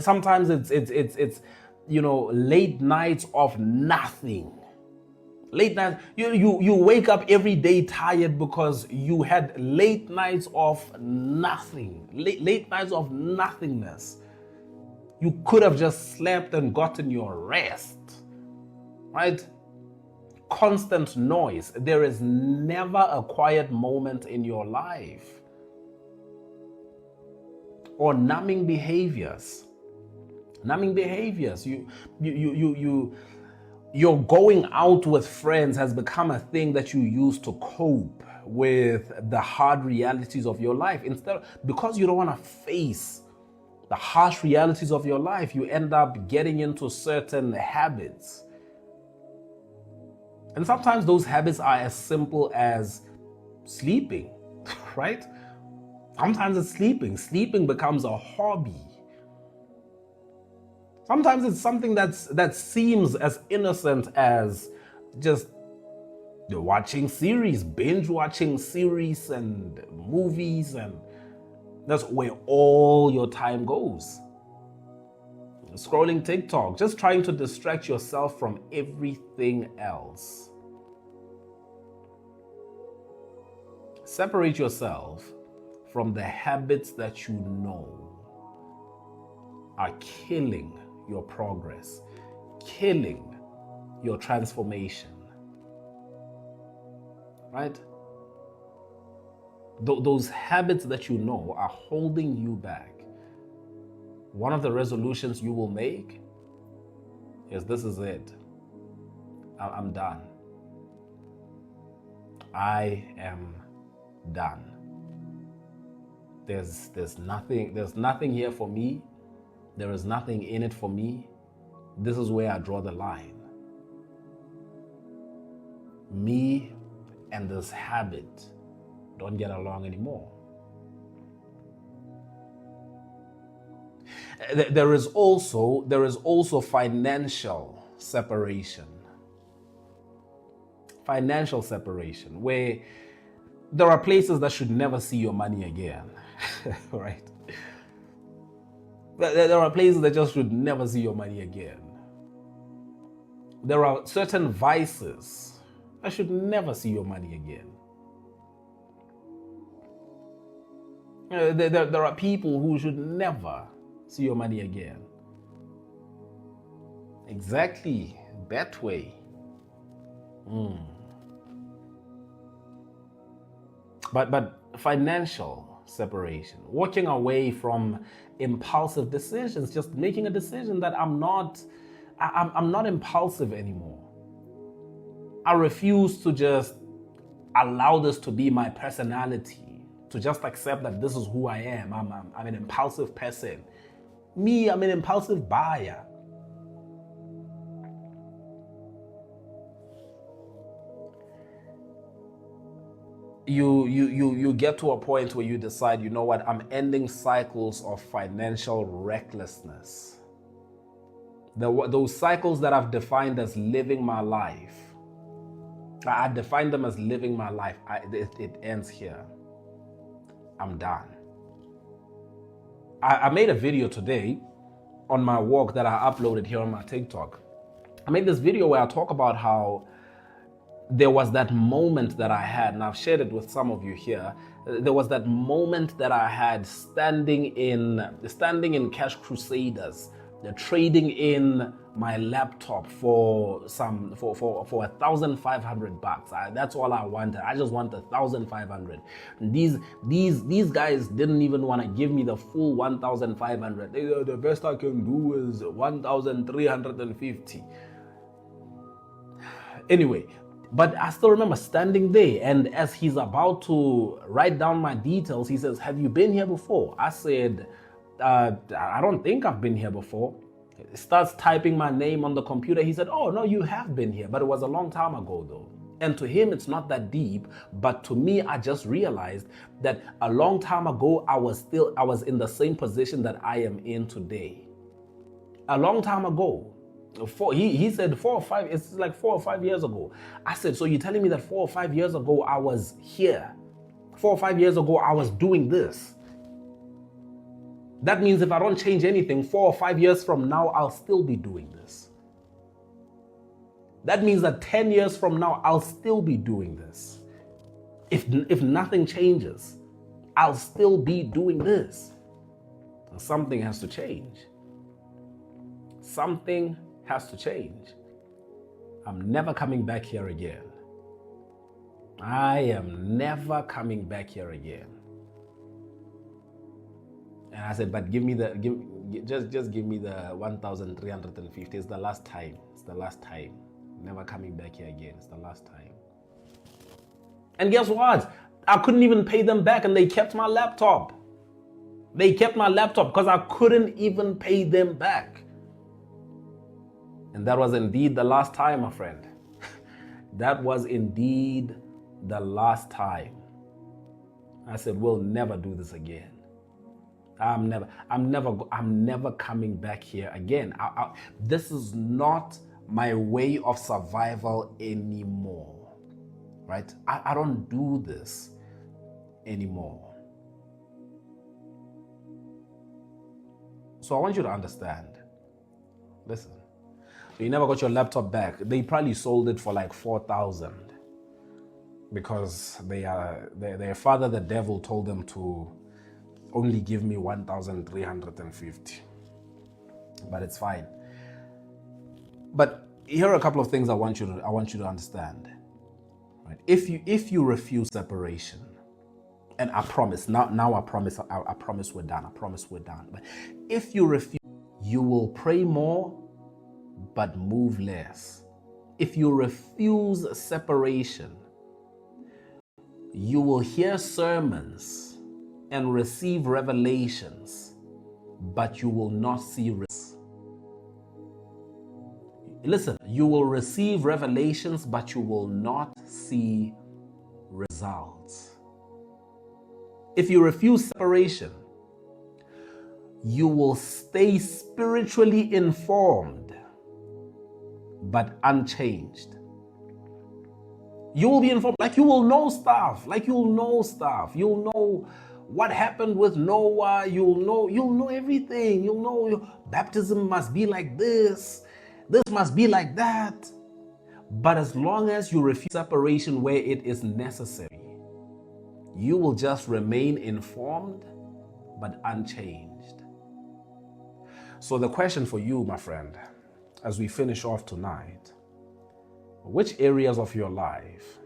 Sometimes it's late nights of nothing. Late nights, you wake up every day tired because you had late nights of nothing, late nights of nothingness. You could have just slept and gotten your rest, right? Constant noise. There is never a quiet moment in your life. Or numbing behaviors. Your going out with friends has become a thing that you use to cope with the hard realities of your life. Because you don't want to face the harsh realities of your life, you end up getting into certain habits. And sometimes those habits are as simple as sleeping, right? Sometimes it's sleeping. Sleeping becomes a hobby. Sometimes it's something that seems as innocent as just watching series, binge watching series and movies, and that's where all your time goes. Scrolling TikTok, just trying to distract yourself from everything else. Separate yourself from the habits that you know are killing your progress, killing your transformation. Right? Those habits that you know are holding you back. One of the resolutions you will make is, this is it. I'm done. I am done. There's nothing here for me. There is nothing in it for me. This is where I draw the line. Me and this habit don't get along anymore. There is also financial separation. Financial separation, where there are places that should never see your money again, right? There are places that just should never see your money again. There are certain vices that should never see your money again. There are people who should never see your money again. Exactly Betway. But financial separation, walking away from impulsive decisions, just making a decision that I'm not impulsive anymore. I refuse to just allow this to be my personality, to just accept that this is who I am. I'm an impulsive person. Me, I'm an impulsive buyer. You get to a point where you decide, you know what, I'm ending cycles of financial recklessness. Those cycles that I've defined as living my life, I define them as living my life. It ends here. I'm done. I made a video today on my walk that I uploaded here on my TikTok. I made this video where I talk about how there was that moment that I had, and I've shared it with some of you here. There was that moment that I had standing in Cash Crusaders, trading in my laptop for $1,500. That's all I wanted. I just want 1,500. These guys didn't even want to give me the full 1,500. The best I can do is 1,350. Anyway, but I still remember standing there, and as he's about to write down my details, he says, "Have you been here before?" I said, I don't think I've been here before. He starts typing my name on the computer. He said, "Oh, no, you have been here, but it was a long time ago though." And to him, it's not that deep, but to me, I just realized that a long time ago, I was in the same position that I am in today. A long time ago. He said 4 or 5, it's like 4 or 5 years ago. I said, so you're telling me that 4 or 5 years ago I was here? 4 or 5 years ago I was doing this? That means if I don't change anything, 4 or 5 years from now I'll still be doing this. That means that 10 years from now I'll still be doing this. If nothing changes, I'll still be doing this. Something has to change. Something has to change. I'm never coming back here again. I am never coming back here again. And I said, but just give me the 1,350. It's the last time. It's the last time. Never coming back here again. It's the last time. And guess what? I couldn't even pay them back, and they kept my laptop. They kept my laptop because I couldn't even pay them back. And that was indeed the last time, my friend. That was indeed the last time. I said, we'll never do this again. I'm never coming back here again. This is not my way of survival anymore, right? I don't do this anymore. So I want you to understand. Listen. So you never got your laptop back. They probably sold it for like 4,000 because their father, the devil, told them to only give me 1,350. But it's fine. But here are a couple of things I want you to understand. Right? If you refuse separation, and I promise, now I promise we're done. I promise we're done. But if you refuse, you will pray more but move less. If you refuse separation, you will hear sermons and receive revelations, but you will not see results. Listen, you will receive revelations, but you will not see results. If you refuse separation, you will stay spiritually informed, but unchanged. You will be informed, like you will know stuff, You'll know what happened with Noah. You'll know everything. You'll know baptism must be like this must be like that. But as long as you refuse separation where it is necessary, you will just remain informed, but unchanged. So the question for you, my friend, as we finish off tonight, Which areas of your life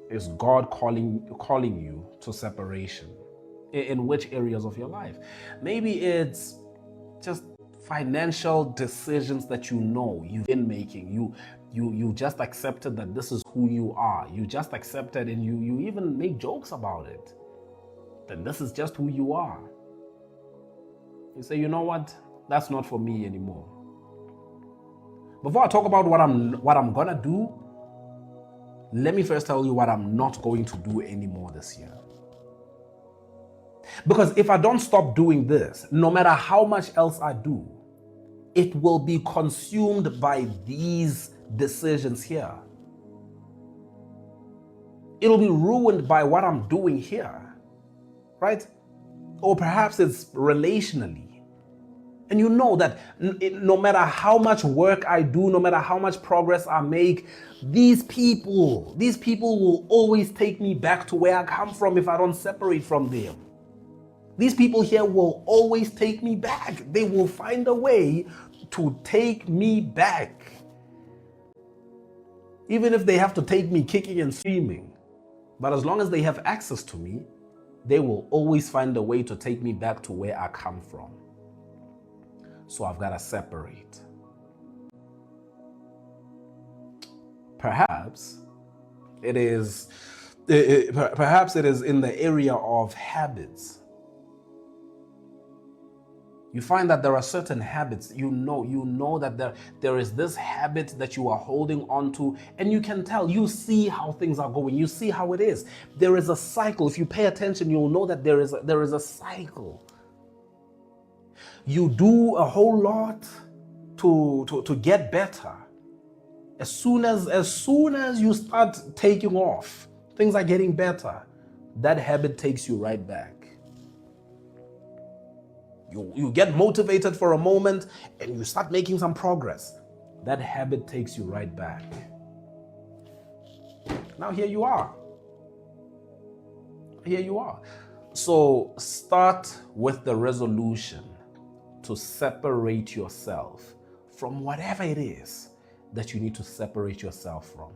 is God calling you to separation? In which areas of your life? Maybe it's just financial decisions that you've been making. You just accepted that this is who you are. You just accepted, and you even make jokes about it. That this is just who you are. You say, you know what? That's not for me anymore. Before I talk about what I'm gonna do, let me first tell you what I'm not going to do anymore this year. Because if I don't stop doing this, no matter how much else I do, it will be consumed by these decisions here. It'll be ruined by what I'm doing here, right? Or perhaps it's relationally. And you know that no matter how much work I do, no matter how much progress I make, these people will always take me back to where I come from if I don't separate from them. These people here will always take me back. They will find a way to take me back. Even if they have to take me kicking and screaming. But as long as they have access to me, they will always find a way to take me back to where I come from. So I've got to separate. Perhaps it is in the area of habits. You find that there are certain habits, you know that there is this habit that you are holding on to, and you can tell, you see how things are going, you see how it is. There is a cycle. If you pay attention, you'll know that there is a cycle. You do a whole lot to get better. As soon as you start taking off, things are getting better. That habit takes you right back. You get motivated for a moment and you start making some progress. That habit takes you right back. Now here you are. So start with the resolution to separate yourself from whatever it is that you need to separate yourself from.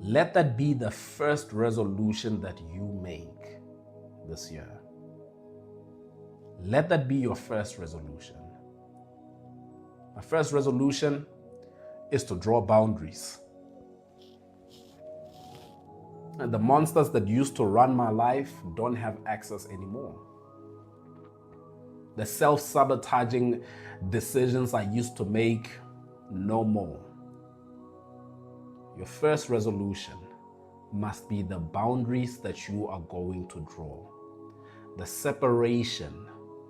Let that be the first resolution that you make this year. Let that be your first resolution. My first resolution is to draw boundaries. And the monsters that used to run my life don't have access anymore. The self-sabotaging decisions I used to make, no more. Your first resolution must be the boundaries that you are going to draw. The separation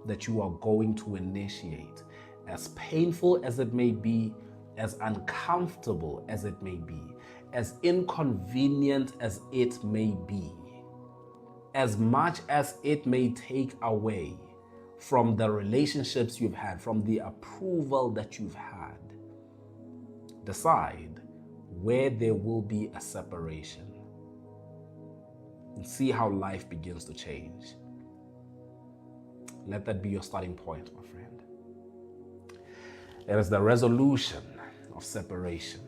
that you are going to initiate, as painful as it may be, as uncomfortable as it may be, as inconvenient as it may be, as much as it may take away from the relationships you've had, from the approval that you've had. Decide where there will be a separation and see how life begins to change. Let that be your starting point, my friend. It is the resolution of separation.